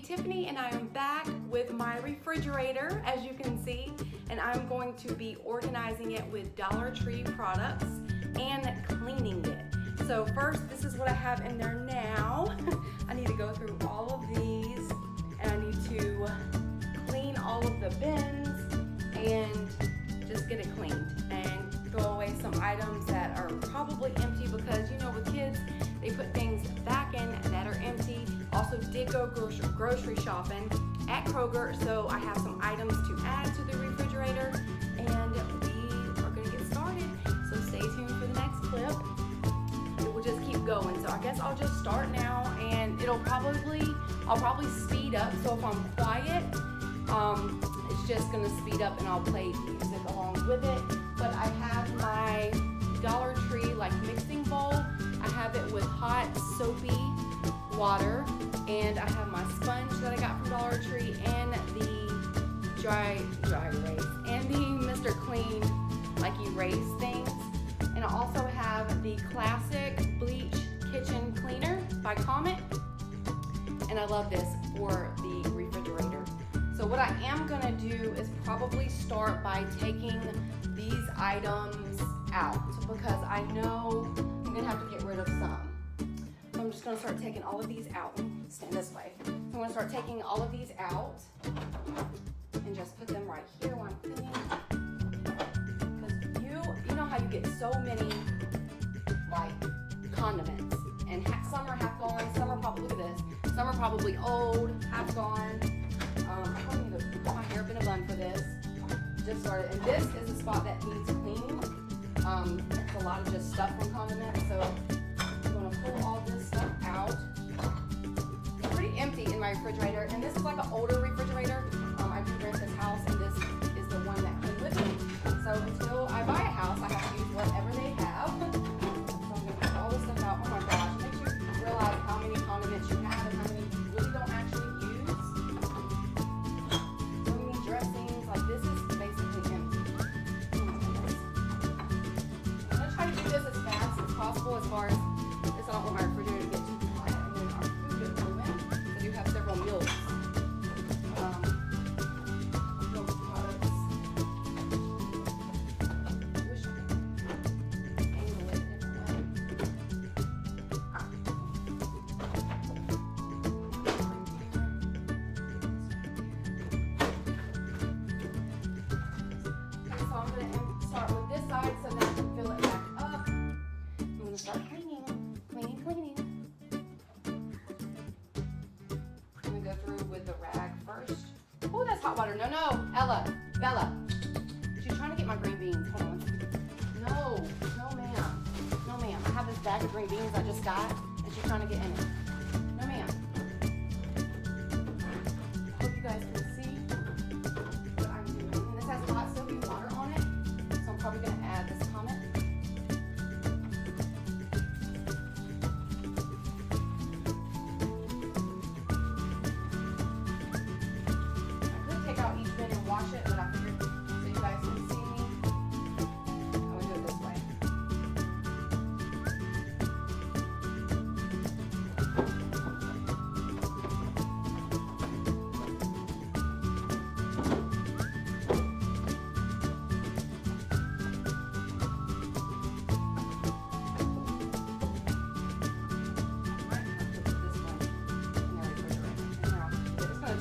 Tiffany and I am back with my refrigerator, as you can see, and I'm going to be organizing it with Dollar Tree products and cleaning it. So first, this is what I have in there now. I need to go through all of these and I need to clean all of the bins and just get it cleaned and throw away some items that are probably empty because, you know, with kids, they put things back in that are empty. Also did go grocery shopping at Kroger, so I have some items to add to the refrigerator and we are gonna get started. So stay tuned for the next clip. It will just keep going. So I guess I'll just start now and I'll probably speed up. So if I'm quiet, it's just gonna speed up and I'll play music along with it. But I have my Dollar Tree like mixing bowl. I have it with hot soapy water, and I have my sponge that I got from Dollar Tree and the dry erase and the Mr. Clean like erase things. And I also have the classic bleach kitchen cleaner by Comet, and I love this for the refrigerator. So what I am gonna do is probably start by taking these items out because I know I'm gonna have to get rid of some. So I'm just gonna start taking all of these out. Stand this way. So I'm gonna start taking all of these out and just put them right here while I'm cleaning. Because you know how you get so many like condiments, and some are half gone, some are probably, look at this, some are probably old, half gone. I probably need to put my hair up in a bun for this. Just started, and this is a spot that needs cleaning. It's a lot of just stuff from condiments, so I'm gonna pull all this stuff out. It's pretty empty in my refrigerator, and this is like an older refrigerator. I do rent this house, and this is the one that came with me. So until I buy a house, I have to use whatever they have. So I'm gonna put all this stuff out. Oh my gosh, it makes you realize how many condiments you have and how many you really don't actually use. So many dressings, like this is basically empty. I'm gonna try to do this as fast as possible as far as this. I don't want my refrigerator to get too hot and then our food gets moving. I do have several meals. Milk products. Wish I could angle it a different way. Okay, so I'm going to start with this side so that I can fill it back up. I'm going to start cleaning. I'm going to go through with the rag first. Oh, that's hot water. No, Bella. She's trying to get my green beans. Hold on. No, ma'am. I have this bag of green beans I just got, and she's trying to get in it. No, ma'am. I hope you guys can see what I'm doing. And this has hot soapy water on it, so I'm probably going to add this Comet. I could take out each bin and wash it, but I figured so you guys can see me, I'm going to do it this way.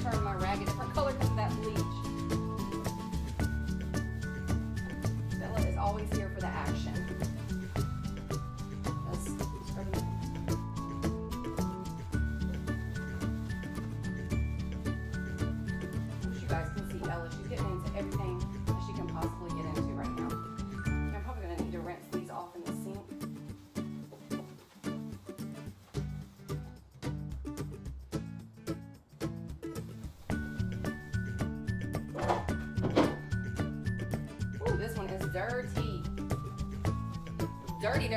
Turn my rag a different color because of that bleach. Bella is always here for the action. You guys can see Ella. She's getting into everything that she can possibly get into right now. I'm probably going to need to rinse these off in the sink. This one is dirty. Dirty.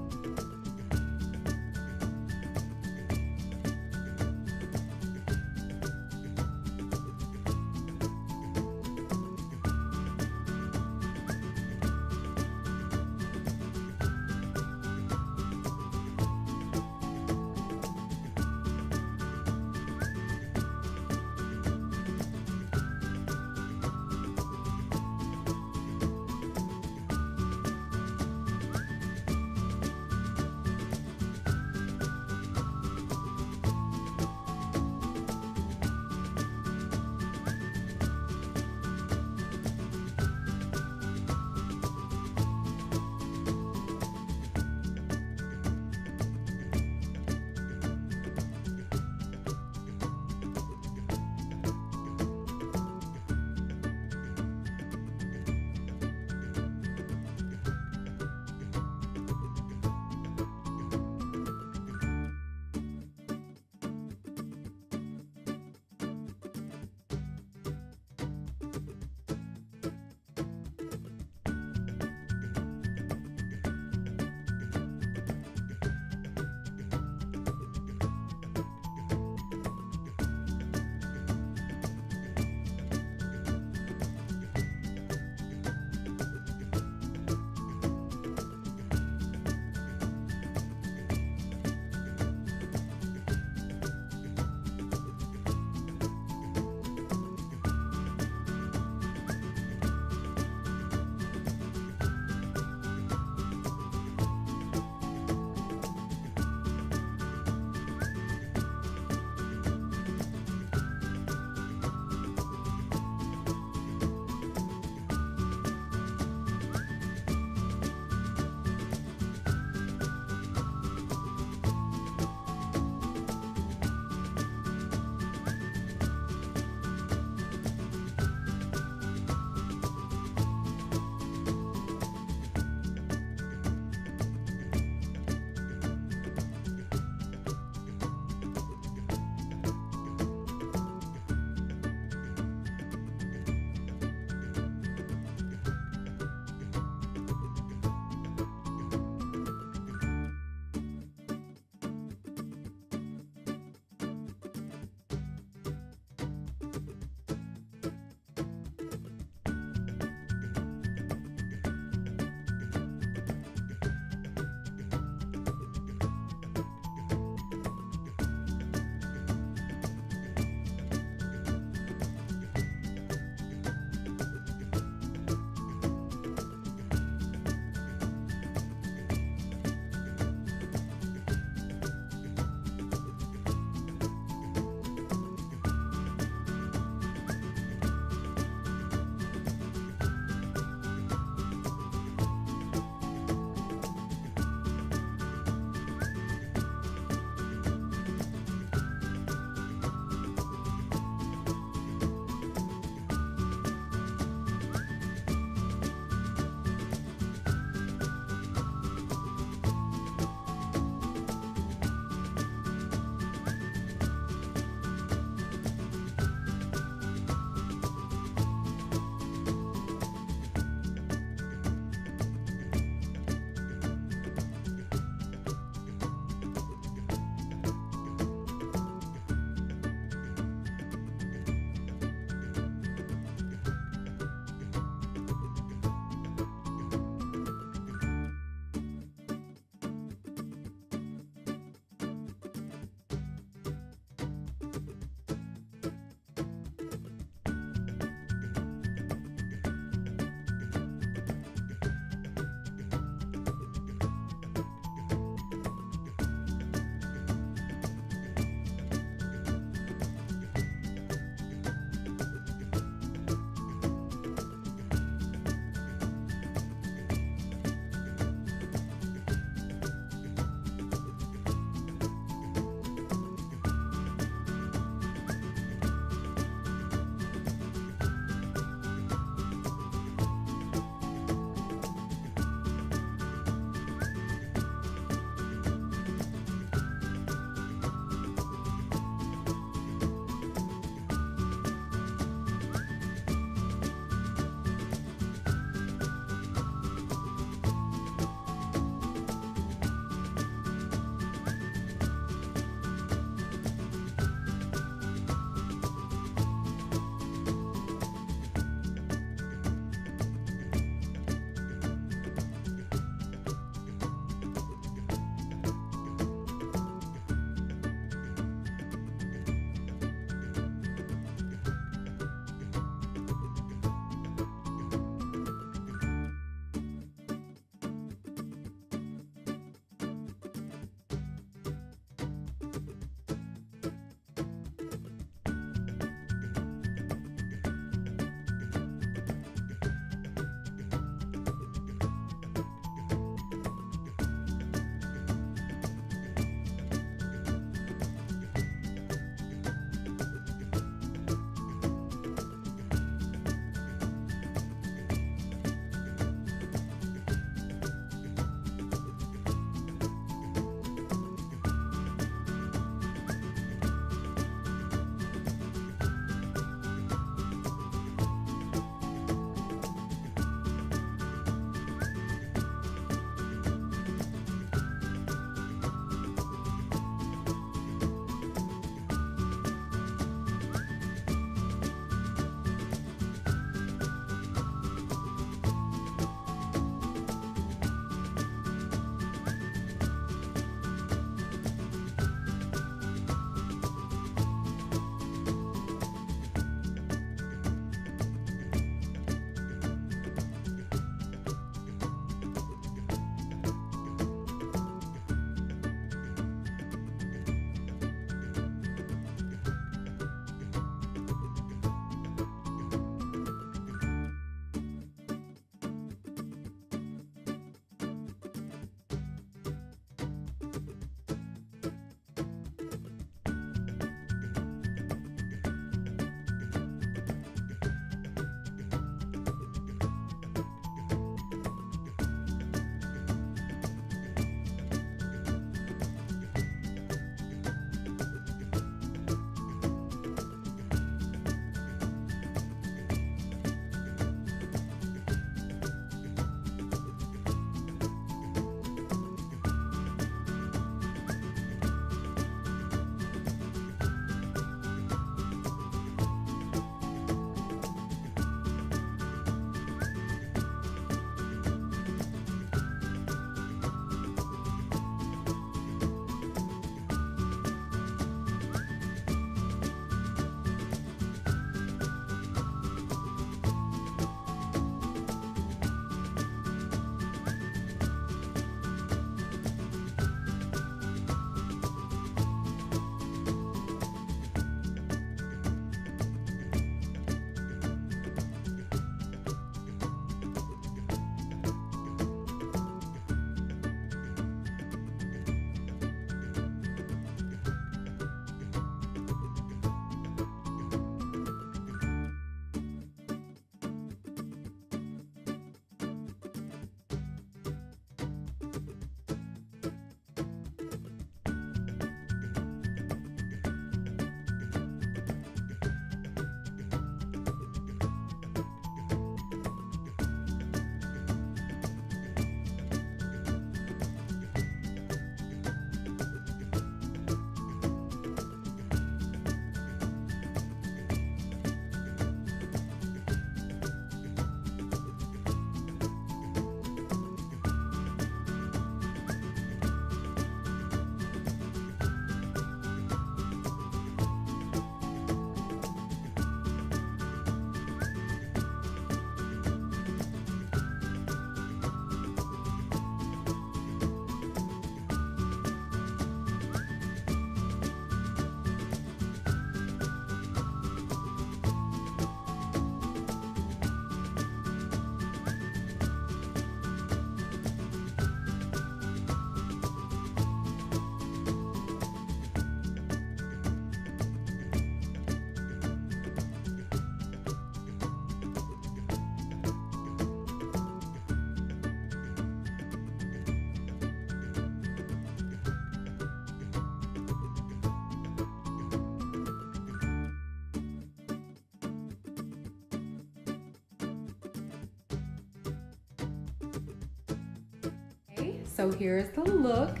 So here's the look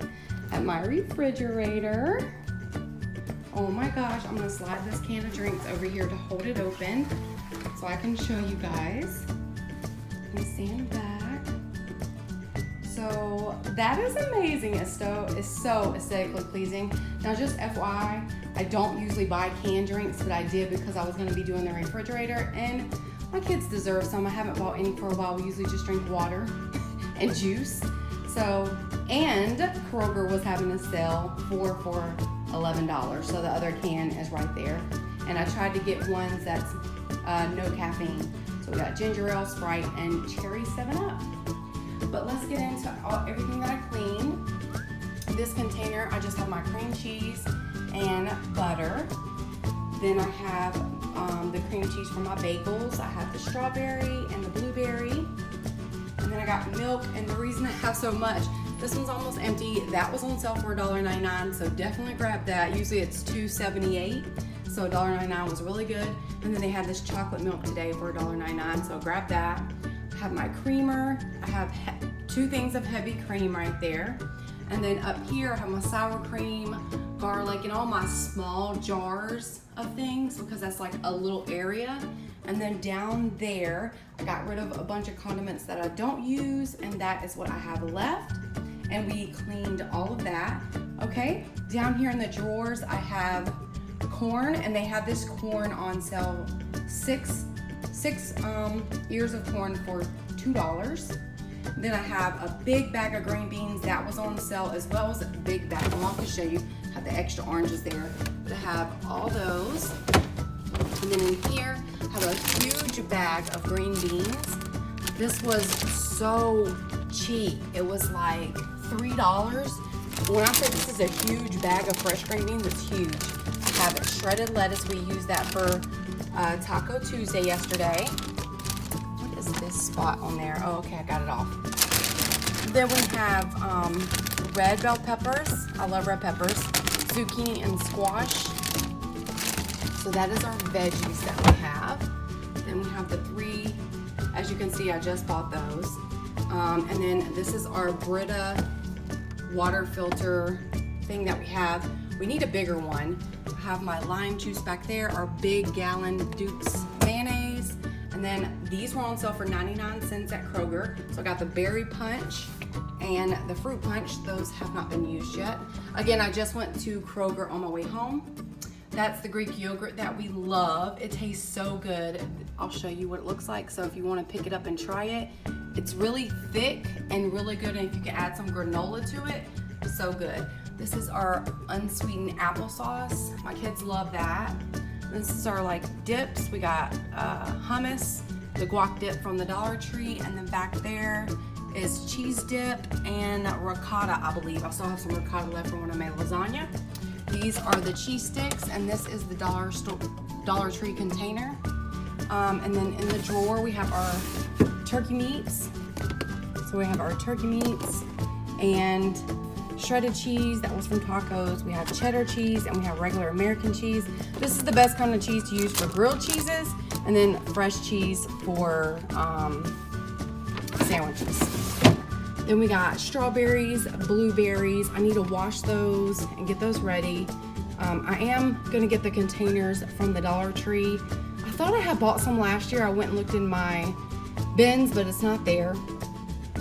at my refrigerator. Oh my gosh, I'm gonna slide this can of drinks over here to hold it open so I can show you guys. And stand back. So that is amazing. It's so aesthetically pleasing. Now just FYI, I don't usually buy canned drinks, but I did because I was gonna be doing the refrigerator and my kids deserve some. I haven't bought any for a while. We usually just drink water and juice. So, and Kroger was having a sale for $11. So the other can is right there. And I tried to get ones that's no caffeine. So we got ginger ale, Sprite, and cherry 7-Up. But let's get into everything that I cleaned. This container, I just have my cream cheese and butter. Then I have the cream cheese for my bagels. I have the strawberry and the blueberry. And then I got milk, and the reason I have so much, this one's almost empty. That was on sale for $1.99, so definitely grab that. Usually it's $2.78, so $1.99 was really good. And then they had this chocolate milk today for $1.99, so grab that. I have my creamer. I have 2 things of heavy cream right there. And then up here I have my sour cream, garlic, and all my small jars of things because that's like a little area. And then down there, I got rid of a bunch of condiments that I don't use, and that is what I have left. And we cleaned all of that. Okay, down here in the drawers, I have corn, and they had this corn on sale, six ears of corn for $2. Then I have a big bag of green beans that was on sale, as well as a big bag. I'll have to show you. I have the extra oranges there, but I have all those. And then in here, I have a huge bag of green beans. This was so cheap. It was like $3. When I say this is a huge bag of fresh green beans, it's huge. I have shredded lettuce. We used that for Taco Tuesday yesterday. What is this spot on there? Oh, okay, I got it off. Then we have red bell peppers. I love red peppers. Zucchini and squash. So that is our veggies that we have. Then we have the 3, as you can see, I just bought those. And then this is our Brita water filter thing that we have. We need a bigger one. I have my lime juice back there, our big gallon Duke's mayonnaise. And then these were on sale for 99 cents at Kroger. So I got the berry punch and the fruit punch. Those have not been used yet. Again, I just went to Kroger on my way home. That's the Greek yogurt that we love. It tastes so good. I'll show you what it looks like. So if you want to pick it up and try it, it's really thick and really good. And if you can add some granola to it, it's so good. This is our unsweetened applesauce. My kids love that. This is our like dips. We got hummus, the guac dip from the Dollar Tree, and then back there is cheese dip and ricotta, I believe. I still have some ricotta left from when I made lasagna. These are the cheese sticks, and this is the Dollar Tree container. And then in the drawer we have our turkey meats. So we have our turkey meats and shredded cheese that was from tacos. We have cheddar cheese and we have regular American cheese. This is the best kind of cheese to use for grilled cheeses, and then fresh cheese for sandwiches. Then we got strawberries, blueberries. I need to wash those and get those ready. I am gonna get the containers from the Dollar Tree. I thought I had bought some last year. I went and looked in my bins, but it's not there.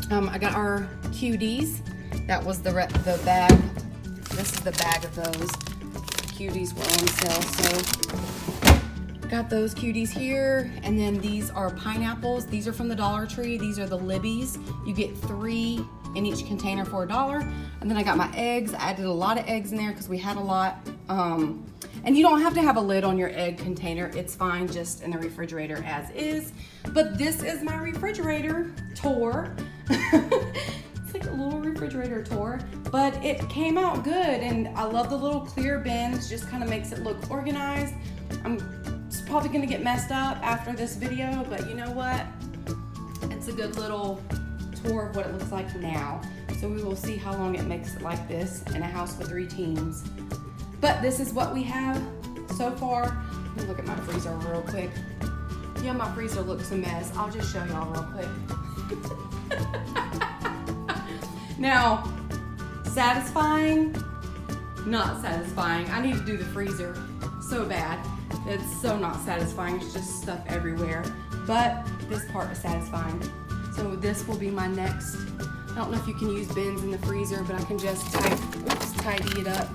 I got our cuties. That was the bag. This is the bag of those. Cuties were on sale, so got those cuties here. And then these are pineapples. These are from the Dollar Tree. These are the Libby's. You get 3 in each container for $1. And then I got my eggs. I added a lot of eggs in there because we had a lot. And you don't have to have a lid on your egg container. It's fine just in the refrigerator as is. But this is my refrigerator tour. It's like a little refrigerator tour, but it came out good, and I love the little clear bins. Just kind of makes it look organized. It's probably gonna get messed up after this video, but you know what? It's a good little tour of what it looks like now. So we will see how long it makes it like this in a house with 3 teens. But this is what we have so far. Let me look at my freezer real quick. Yeah, my freezer looks a mess. I'll just show y'all real quick. Now, satisfying, not satisfying. I need to do the freezer so bad. It's so not satisfying. It's just stuff everywhere. But this part is satisfying. So this will be my next. I don't know if you can use bins in the freezer, but I can just tidy it up.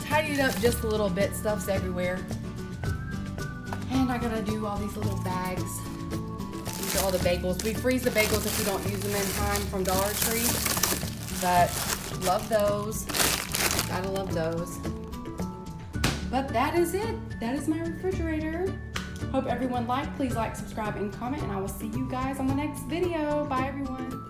Tidy it up just a little bit. Stuff's everywhere. And I gotta do all these little bags. These are all the bagels. We freeze the bagels if we don't use them in time from Dollar Tree. But love those. Gotta love those. But that is it. That is my refrigerator. Hope everyone liked. Please like, subscribe, and comment, and I will see you guys on the next video. Bye, everyone.